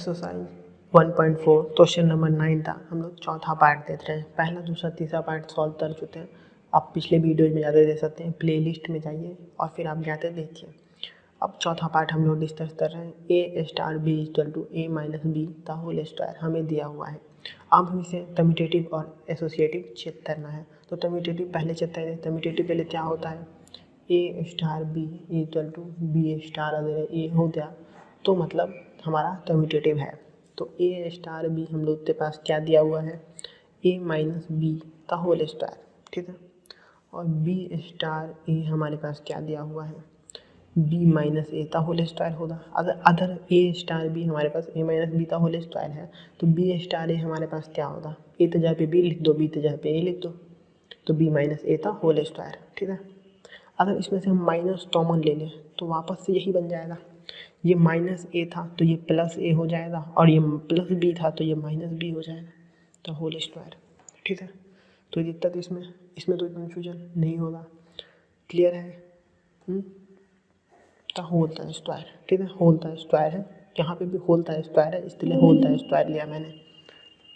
Exercise 1.4 question number 9 था। हम लोग चौथा पार्ट देख रहे हैं। पहला दूसरा तीसरा पार्ट सॉल्व कर चुके हैं। आप पिछले वीडियोज में ज़्यादा देख सकते हैं, प्लेलिस्ट में जाइए और फिर आप जाते देखिए। अब चौथा पार्ट हम लोग डिस्कस कर रहे हैं। A star B equal to A minus B का होल स्क्वायर हमें दिया हुआ है। अब हम इसे कम्यूटेटिव और एसोसिएटिव चेक करना है। तो कम्यूटेटिव पहले चेक करें। कम्यूटेटिव पहले क्या होता है, A star B equal to B star अगर ए हो गया तो मतलब हमारा कम्यूटेटिव है। तो ए स्टार बी हम लोग के पास क्या दिया हुआ है, ए माइनस बी का होल स्क्वायर, ठीक है। और बी स्टार ए हमारे पास क्या दिया हुआ है, बी माइनस ए का होल स्क्वायर होगा। अगर ए स्टार बी हमारे पास ए माइनस बी का होल स्क्वायर है तो बी स्टार ए हमारे पास क्या होगा, ए की जगह पे बी लिख दो, बी की जगह पे ए लिख दो, तो बी माइनस ए का होल स्क्वायर, ठीक है। अगर इसमें से हम माइनस कॉमन ले लें तो वापस से यही बन जाएगा। ये माइनस ए था तो ये प्लस ए हो जाएगा, और ये प्लस बी था तो ये माइनस बी हो जाएगा, तो होल स्क्वायर, ठीक है। तो दिक्कत इसमें तो कन्फ्यूजन नहीं होगा, क्लियर है। तो होल का स्क्वायर, ठीक है, होल का स्क्वायर है। यहाँ पे भी होल का स्क्वायर है, इसलिए होल का स्क्वायर लिया मैंने,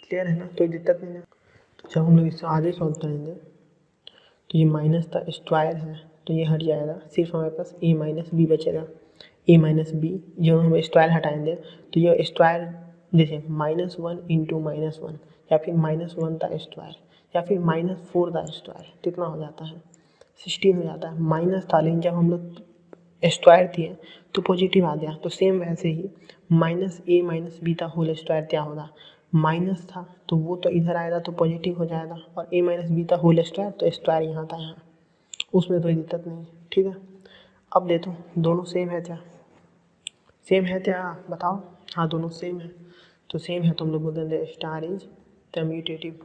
क्लियर है ना, कोई दिक्कत नहीं है। तो जब हम लोग इससे आगे सॉल्व करेंगे तो ये माइनस का स्क्वायर है तो ये हट जाएगा, सिर्फ हमारे पास ए माइनस बी बचेगा। ए माइनस बी जब हम स्क्वायर हटाएंगे तो ये स्क्वायर जैसे -1 इंटू -1 या फिर -1 का स्क्वायर या फिर -4 का स्क्वायर कितना हो जाता है, 16 हो जाता है। माइनस था लेकिन जब हम लोग स्क्वायर दिए तो पॉजिटिव आ गया। तो सेम वैसे ही माइनस ए माइनस बी का होल स्क्वायर क्या होगा, माइनस था तो वो तो इधर आएगा तो पॉजिटिव हो जाएगा, और ए माइनस बी का होल स्क्वायर तो स्क्वायर यहाँ था यहाँ, उसमें कोई दिक्कत नहीं है, ठीक है। अब देखो दोनों सेम है क्या, सेम है क्या बताओ, हाँ दोनों सेम है। तो सेम है तो हम लोग बोल देंगे स्टार इज कम्यूटेटिव,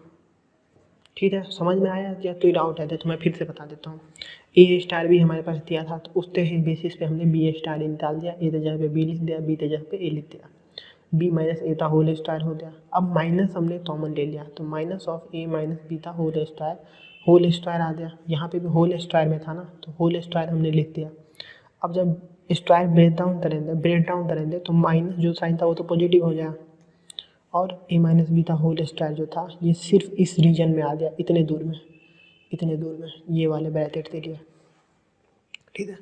ठीक है। समझ में आया या कोई डाउट है तो मैं फिर से बता देता हूँ। ए स्टार भी हमारे पास दिया था तो उसके ही बेसिस पे हमने बी स्टार निकाल दिया, ए की जगह पे बी लिख दिया, बी की जगह पे ए लिख दिया, बी माइनस ए का होल स्क्वायर हो गया। अब माइनस हमने कॉमन ले लिया तो minus of A minus B का होल स्क्वायर आ गया। यहाँ पे भी होल स्क्वायर में था ना तो होल स्क्वायर हमने लिख दिया। अब जब स्क्वायर ब्रेक डाउन करेंगे तो माइनस जो साइन था वो तो पॉजिटिव हो जाए, और ए माइनस बी का होल स्क्वायर जो था ये सिर्फ इस रीजन में आ गया, इतने दूर में ये वाले ब्रैकेट के लिए, ठीक है।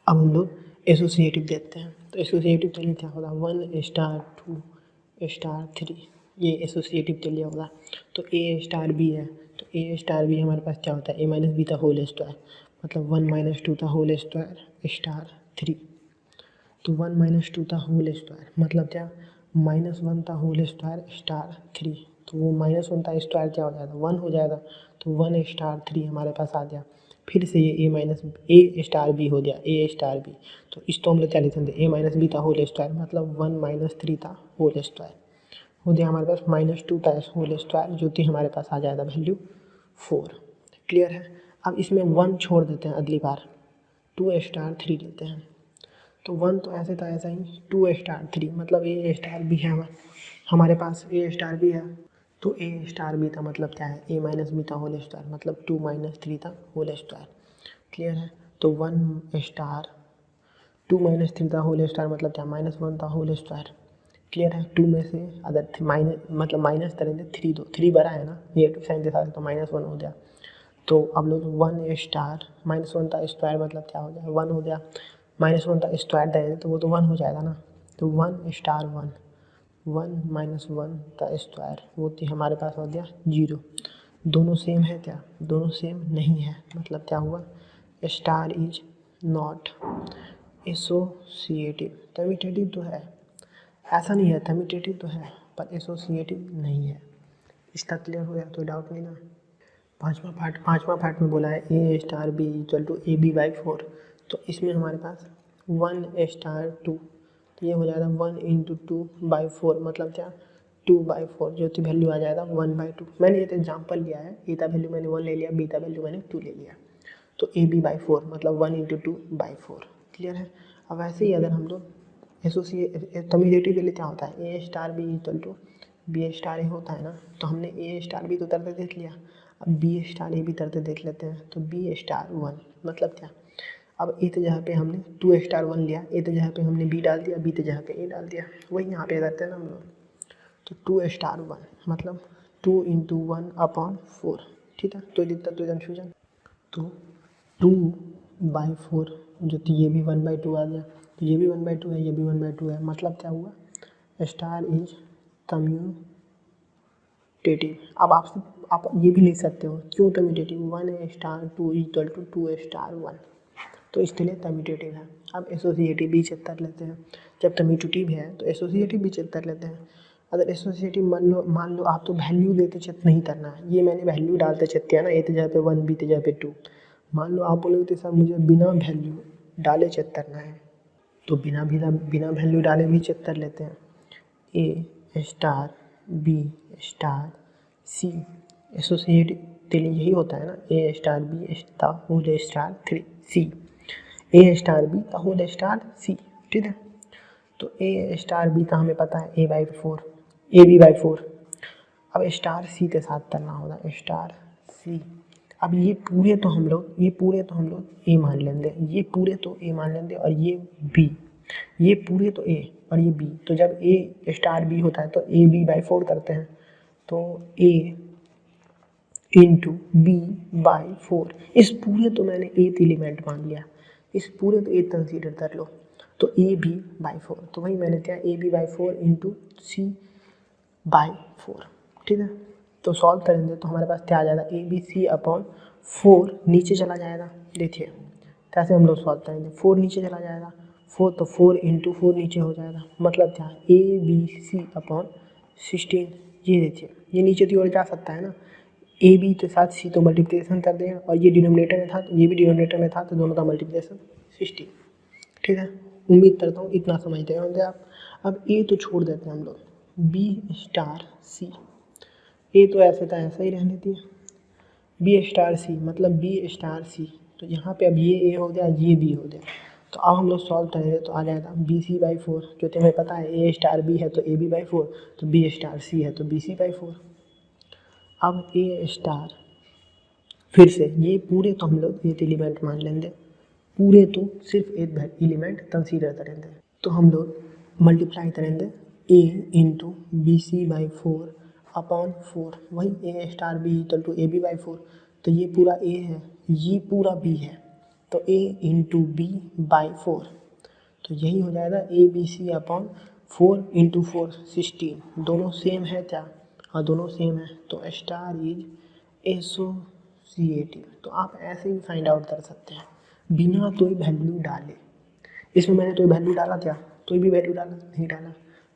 अब हम लोग एसोसिएटिव देखते हैं। तो एसोसिएटिव के लिए क्या होगा, 1 स्टार 2 स्टार 3, ये एसोसिएटिव के लिए होगा। तो ए स्टार बी है तो ए स्टार बी हमारे पास क्या होता है, ए माइनस बी का होल स्क्वायर मतलब 1 माइनस 2 का होल स्क्वायर स्टार 3। तो 1 माइनस 2 का होल स्क्वायर मतलब क्या, -1 का होल स्क्वायर स्टार 3। तो वो -1 का स्क्वायर क्या हो जाएगा, 1 हो जाएगा। तो 1 स्टार 3 हमारे पास आ गया। फिर से ये ए स्टार बी हो गया, ए स्टार बी। तो इसको हम लोग क्या लिखेंगे, ए माइनस बी का होल स्क्वायर मतलब 1 माइनस 3 का होल स्क्वायर हो गया हमारे पास, -2 का होल स्क्वायर जो कि हमारे पास आ जाएगा वैल्यू 4, क्लियर है। अब इसमें 1 छोड़ देते हैं, अगली बार 2 स्टार 3 लेते हैं। तो 1 तो ऐसे था ऐसा ही, 2 स्टार 3 मतलब ए स्टार बी है हमारे पास, ए स्टार बी है। तो ए स्टार बी का मतलब क्या है, ए माइनस बी का होल स्क्वायर मतलब 2 माइनस 3 का होल स्क्वायर, क्लियर है। तो 1 स्टार 2 माइनस 3 का होल स्क्वायर मतलब क्या, -1 का होल स्क्वायर, क्लियर है। 2 में से अगर माइनस करेंगे 3, दो 3 बड़ा है ना नेगेटिव साइन के साथ, तो -1 हो गया। तो अब लोग 1 स्टार -1 का स्क्वायर मतलब क्या हो गया, 1 हो गया। -1 का स्क्वायर देंगे तो वो तो 1 हो जाएगा ना। तो 1 स्टार 1 1 का स्क्वायर वो तो हमारे पास हो गया 0। दोनों सेम है क्या, दोनों सेम नहीं है, मतलब क्या हुआ, star is not associative. Commutative तो है, ऐसा नहीं है, कम्यूटेटिव तो है पर एसोसिएटिव नहीं है। इसका क्लियर हो गया, तो डाउट नहीं ना। पाँचवा पार्ट में बोला है A star B equal to A B by 4। तो इसमें हमारे पास 1 स्टार 2, तो ये हो जाएगा 1 इंटू 2/4 मतलब क्या, 2/4 जो कि वैल्यू आ जाएगा 1/2। मैंने ये तो एग्जाम्पल लिया है, ए का वैल्यू मैंने 1 ले लिया, बी का वैल्यू मैंने 2 ले लिया। तो ए बी बाई 4 मतलब 1 इंटू 2/4, क्लियर है। अब वैसे ही अगर हम लोग कम्यूटेटिव के लिए क्या होता है, A star B equal to B star A होता है ना। तो हमने ए स्टार बी तो तरते देख लिया, अब बी स्टार ए भी तरते देख लेते हैं। तो बी स्टार 1 मतलब क्या, अब ए की जगह पे हमने 2 स्टार 1 लिया, ए की जगह पे हमने बी डाल दिया, बी की जगह पे ए डाल दिया, वही यहाँ पे करते हैं ना हम लोग। तो 2 स्टार 1 मतलब 2 इंटू 1 अपॉन 4, ठीक है। तो दिखता तो कन्फ्यूजन, तो 2/4 जो तो ये भी 1/2 आ गया, तो ये भी 1/2 है, ये भी 1/2 है, मतलब क्या हुआ, स्टार इज कम्यूटेटिव। अब आप ये भी लिख सकते हो, क्यों commutative, 1 star 2 equal to 2 star 1, तो इसके लिए कम्यूटेटिव है। अब एसोसिएटिव भी चेक कर लेते हैं, जब कम्यूटेटिव है तो एसोसिएटिव भी चेक कर लेते हैं। अगर एसोसिएटिव मान लो आप तो वैल्यू देते चेक नहीं करना है, ये मैंने वैल्यू डालते चेक किया ना, ए की जगह पे 1, बी की जगह पे 2। मान लो आप बोलोगे तो सर मुझे बिना वैल्यू डाले चेक करना है, तो बिना वैल्यू डाले भी चेक कर लेते हैं। A star B star C associative के लिए यही होता है ना, A star B star whole star 3 C, A star B का होल स्टार सी, ठीक है। तो ए स्टार बी का हमें पता है A/4 ए B/4। अब स्टार सी के साथ करना होगा, स्टार सी। अब ये पूरे तो हम लोग ए मान लेंगे, ये पूरे तो ए मान लेंगे, और ये बी, ये पूरे तो ए और ये बी। तो जब ए स्टार बी होता है तो ए B/4 करते हैं, तो ए इंटू B/4, इस पूरे तो मैंने एथ एलिमेंट मान लिया, इस पूरे तो एथ कंसीडर कर लो, तो AB/4, तो वही मैंने किया AB/4 इंटू C/4, ठीक है। तो सॉल्व करेंगे तो हमारे पास क्या आ जाएगा, ABC/4 नीचे चला जाएगा, देखिए कैसे हम लोग सॉल्व करेंगे, 4 नीचे चला जाएगा, 4 तो 4 इंटू 4 नीचे हो जाएगा, मतलब क्या ABC/16, ये देखिए ये नीचे की ओर जा सकता है ना, ए बी के साथ सी तो मल्टीप्लिकेशन कर दें, और ये डिनोमिनेटर में था तो ये भी डिनोमिनेटर में था, तो दोनों का मल्टीप्लिकेशन 16, ठीक है। उम्मीद करता हूँ इतना समझते होंगे आप। अब ए तो छोड़ देते हैं हम लोग, बी स्टार सी, ए तो ऐसे था ऐसा ही रहने दिया, बी स्टार सी मतलब बी स्टार सी, तो यहाँ पे अब ये ए हो गया, ये बी हो गया, तो अब हम लोग सॉल्व करेंगे तो आ जाएगा BC/4, जो तुम्हें पता है ए स्टार बी है तो AB/4, तो बी स्टार सी है तो BC/4। अब ए स्टार फिर से ये पूरे तो हम लोग एथ एलिमेंट मान लेंगे, पूरे तो सिर्फ एक एलिमेंट कंसीडर करेंगे, तो हम लोग मल्टीप्लाई करेंगे ए इंटू BC/4 अपॉन 4, वही A star B equal to AB/4, तो ये पूरा ए है, ये पूरा बी है, तो ए इंटू B/4, तो यही हो जाएगा ABC/4 इंटू 4 16, दोनों सेम है क्या, हाँ दोनों सेम है, तो स्टार इज एसोसिएटिव। तो आप ऐसे ही फाइंड आउट कर सकते हैं बिना कोई वैल्यू डाले, इसमें मैंने कोई वैल्यू डाला क्या, कोई भी वैल्यू डाला नहीं डाला,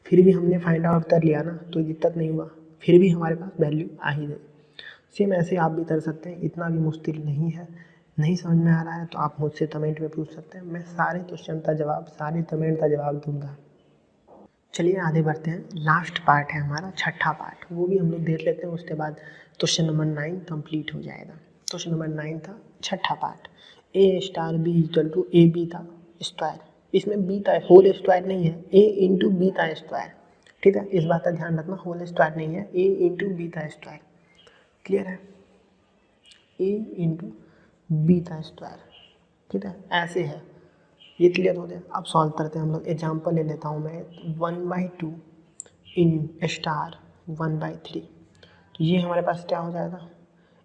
फिर भी हमने फाइंड आउट कर लिया ना, तो दिक्कत नहीं हुआ, फिर भी हमारे पास वैल्यू आ ही गई। सेम ऐसे आप भी कर सकते हैं, इतना भी मुश्किल नहीं है। नहीं समझ में आ रहा है तो आप मुझसे कमेंट में पूछ सकते हैं, मैं सारे क्वेश्चन का जवाब, सारे कमेंट का जवाब दूंगा। चलिए आगे बढ़ते हैं, लास्ट पार्ट है हमारा छठा पार्ट, वो भी हम लोग देख लेते हैं, उसके बाद क्वेश्चन नंबर 9 कंप्लीट हो जाएगा। क्वेश्चन नंबर 9 था छठा part, A star B equal to A B का स्क्वायर, इसमें बी का होल स्क्वायर नहीं है, ए इंटू बी का स्क्वायर, ठीक है, इस बात का ध्यान रखना, होल स्क्वायर नहीं है, ए इंटू बी का स्क्वायर, क्लियर है, ए इंटू बी का स्क्वायर, ठीक है, ऐसे है, ये क्लियर हो गया। अब सॉल्व करते हैं हम लोग, एग्जाम्पल ले लेता हूँ मैं, 1/2 इन स्टार 1/3, तो ये हमारे पास क्या हो जाएगा,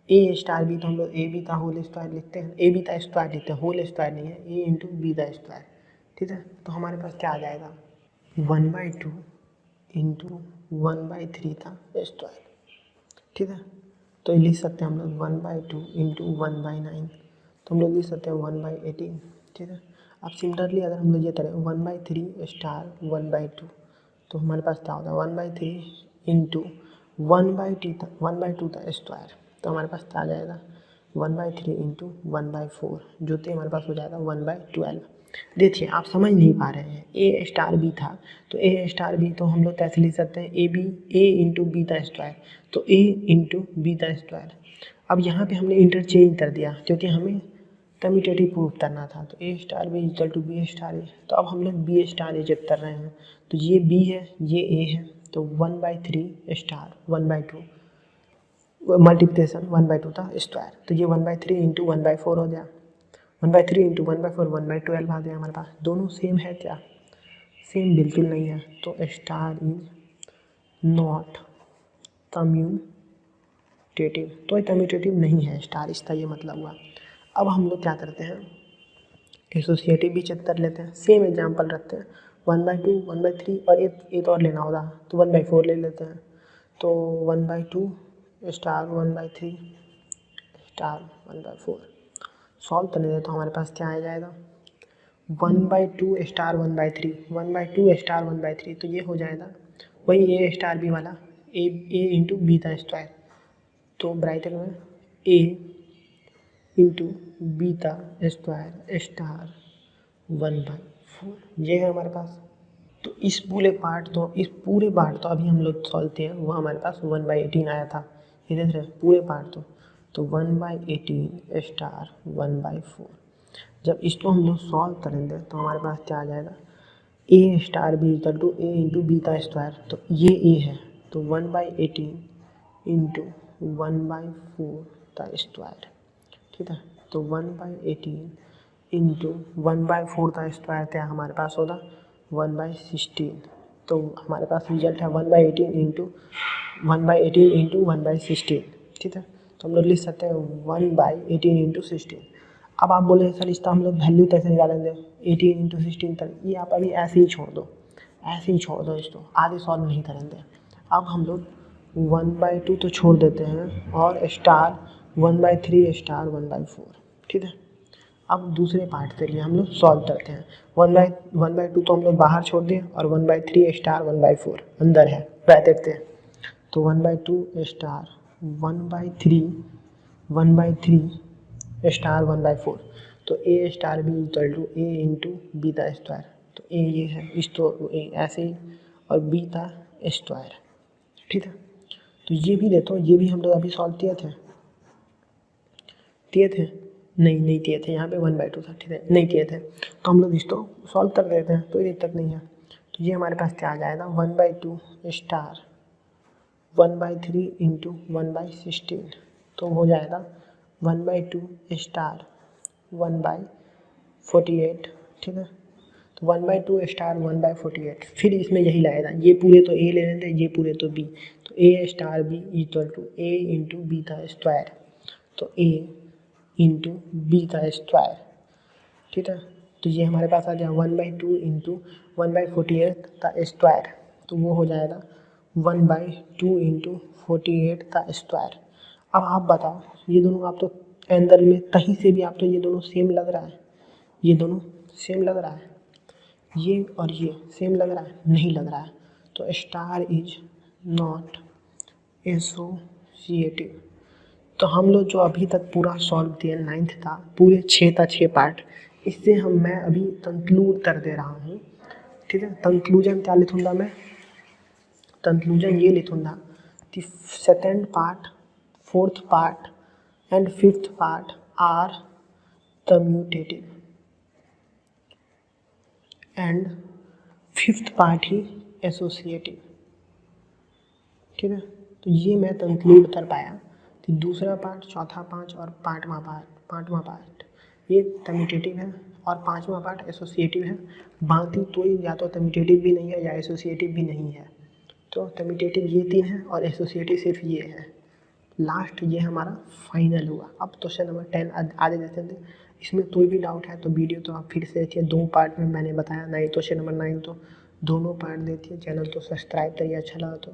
ए स्टार बी, तो हम लोग ए बी का होल स्क्वायर लिखते हैं, ए बी का स्क्वायर लिखते हैं, होल स्क्वायर नहीं है, ए इंटू बी का स्क्वायर, ठीक है, तो हमारे पास क्या आ जाएगा 1/2 इंटू 1/3 का स्क्वायर, ठीक है, तो ये लिख सकते हैं हम लोग 1/2 इंटू 1/9, तो हम लोग लिख सकते हैं 1/18, ठीक है। अब सिमिलरली अगर हम लोग ये करें 1/3 स्टार 1/2, तो हमारे पास क्या होता है 1/3 इंटू 1/2 का स्क्वायर, तो हमारे पास क्या आ जाएगा 1/3 इंटू 1/4, जो कि हमारे पास हो जाएगा 1/12। देखिए आप समझ नहीं पा रहे हैं, ए स्टार बी था, तो ए स्टार बी तो हम लोग कैसे लिख सकते हैं, ए इंटू बी का स्क्वायर, तो ए इंटू बी का स्क्वायर। अब यहाँ पे हमने इंटरचेंज कर दिया क्योंकि हमें कम्यूटेटिव प्रूफ करना था, तो A star B equal to B star A, तो अब हम लोग बी स्टार ए जब कर रहे हैं, तो ये बी है ये ए है, तो 1/3 स्टार 1/2 मल्टीप्लिकेशन 1/2 था स्क्वायर, तो ये 1/3 इंटू 1/4 हो गया, 1/3 इंटू 1/4 1/12 आ गया हमारे पास। दोनों सेम है क्या? सेम बिल्कुल नहीं है, तो स्टार इज नॉट कम्यूटेटिव। तो कम्यूटेटिव नहीं है स्टार, इसका ये मतलब हुआ। अब हम लोग क्या करते हैं, एसोसिएटिव भी चेक कर लेते हैं। सेम एग्जांपल रखते हैं, 1/2 1/3 और एक और लेना होगा तो 1/4 ले लेते हैं। तो 1/2 स्टार 1/3 स्टार 1/4 सॉल्व करने दें तो हमारे पास क्या आ जाएगा, 1/2 स्टार 1/3 1/2 स्टार 1/3, तो ये हो जाएगा वही ए स्टार बी वाला, ए इंटू बी का स्क्वायर। तो ब्रैकेट में ए इंटू बीटा स्क्वायर स्टार 1/4 ये है हमारे पास। तो इस पूरे पार्ट तो अभी हम लोग सॉल्व किए हैं, वो हमारे पास 1/18 आया था। ये देख रहे हैं पूरे पार्ट तो 1/18 स्टार 1/4। जब इसको हम लोग सॉल्व करेंगे तो हमारे पास क्या आ जाएगा, A star B equal to A into B का स्क्वायर। तो ये ए है, तो 1/18 इंटू 1/4 का स्क्वायर, ठीक है। तो 1/18 इंटू 1/4 का स्क्वायर क्या हमारे पास होगा, 1/16। तो हमारे पास रिजल्ट है 1/18 इंटू 1/16, ठीक है। तो हम लोग लिख सकते हैं 1/18 इंटू 16। अब आप बोले सर इसका हम लोग वैल्यू कैसे निकालेंगे, 18 इंटू 16 तक, ये आप अभी ऐसे ही छोड़ दो, ऐसे ही छोड़ दो, इसको आगे सॉल्व नहीं करेंगे। अब हम लोग 1/2 तो छोड़ देते हैं और स्टार 1/3 स्टार 1/4, ठीक है। अब दूसरे पार्ट के लिए हम लोग सॉल्व करते हैं। 1/2 तो हम लोग बाहर छोड़ दिए और 1/3 स्टार 1/4 अंदर है ब्रैकेट से। तो 1/2 स्टार 1/3 स्टार 1/4। तो A star B equal to A into B का स्क्वायर। तो ए ये है, इसको ऐसे ही, और बी का स्क्वायर, ठीक है। तो ये भी देखो, ये भी हम लोग अभी सॉल्व किए थे नहीं किए थे, यहाँ पे 1/2 था, ठीक है, नहीं किए थे। तो हम लोग इसको सॉल्व कर देते हैं, कोई दिक्कत नहीं है। तो ये हमारे पास क्या आ जाएगा, 1/2 स्टार 1/3 इंटू 1/16। तो हो जाएगा 1/2 स्टार 1/48, ठीक है। तो 1/2 स्टार 1/48, फिर इसमें यही लाएगा, ये पूरे तो ए ले लेते हैं, ये पूरे तो बी। तो A star B equal to A into B का स्क्वायर। तो ए इंटू बी का स्क्वायर, ठीक है। तो ये हमारे पास आ जाएगा 1/2 इंटू 1/48 का स्क्वायर। तो वो हो जाएगा 1/2 इंटू 48 का स्क्वायर। अब आप बताओ, ये दोनों आप तो एंगल में कहीं से भी आप तो ये दोनों सेम लग रहा है, ये दोनों सेम लग रहा है, ये और ये सेम लग रहा है, नहीं लग रहा है। तो स्टार इज नॉट एसोसिएटिव। तो हम लोग जो अभी तक पूरा सॉल्व किए 9th का, पूरे 6 पार्ट, इससे मैं अभी कंक्लूड कर दे रहा हूँ, ठीक है। कंक्लूजन क्या लिखूँगा मैं, कंक्लूजन ये लिखूँगा कि second part, fourth part and fifth part are commutative and fifth part ही एसोसिएटिव, ठीक है। तो ये मैं कंक्लूड कर पाया कि दूसरा पार्ट, चौथा पार्ट और पाँचवा पार्ट ये कम्यूटेटिव है और पाँचवा पार्ट एसोसिएटिव है। बाकी तो या तो कम्यूटेटिव भी नहीं है या एसोसिएटिव भी नहीं है। तो कम्यूटेटिव ये 3 है और एसोसिएटिव सिर्फ ये है। लास्ट ये हमारा फाइनल हुआ। अब क्वेश्चन नंबर 10 आगे देते हैं। इसमें कोई भी डाउट है तो वीडियो तो आप फिर से देखिए, 2 पार्ट में मैंने बताया, 9 क्वेश्चन नंबर 9 तो दोनों पार्ट देखिए। चैनल तो सब्सक्राइब करिए अच्छा लगा तो।